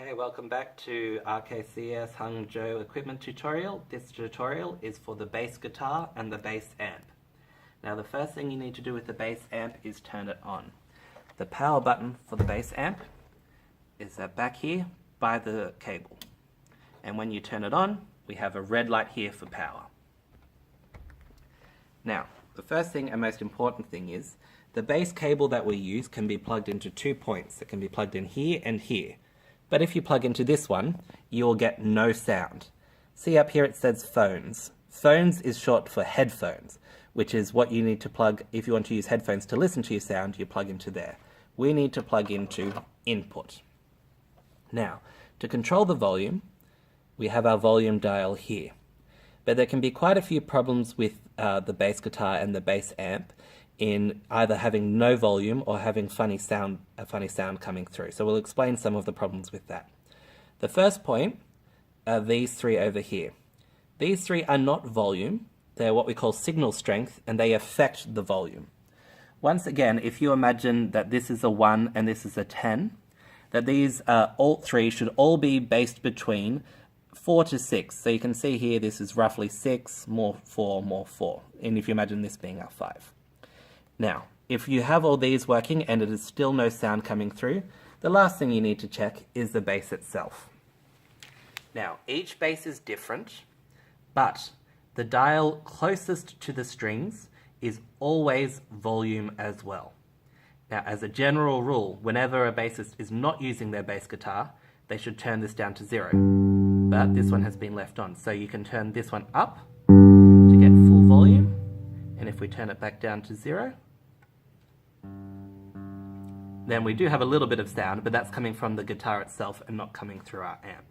Okay, welcome back to RKCS Hangzhou equipment tutorial. This tutorial is for the bass guitar and the bass amp. Now the first thing you need to do with the bass amp is turn it on. The power button for the bass amp is back here by the cable. And when you turn it on, we have a red light here for power. Now, the first thing and most important thing is the bass cable that we use can be plugged into 2 points. It can be plugged in here and here. But if you plug into this one, you will get no sound. See up here it says phones. Phones is short for headphones, which is what you need to plug if you want to use headphones to listen to your sound, you plug into there. We need to plug into input. Now, to control the volume, we have our volume dial here. But there can be quite a few problems with the bass guitar and the bass amp in either having no volume or having a funny sound coming through. So we'll explain some of the problems with that. The first point are these three over here. These three are not volume, they're what we call signal strength, and they affect the volume. Once again, if you imagine that this is a 1 and this is a 10, that these all three should all be based between 4 to 6. So you can see here this is roughly 6, more 4, more 4. And if you imagine this being our 5. Now, if you have all these working and it is still no sound coming through, the last thing you need to check is the bass itself. Now, each bass is different, but the dial closest to the strings is always volume as well. Now, as a general rule, whenever a bassist is not using their bass guitar, they should turn this down to 0. But this one has been left on, so you can turn this one up to get full volume, and if we turn it back down to 0, then we do have a little bit of sound, but that's coming from the guitar itself and not coming through our amp.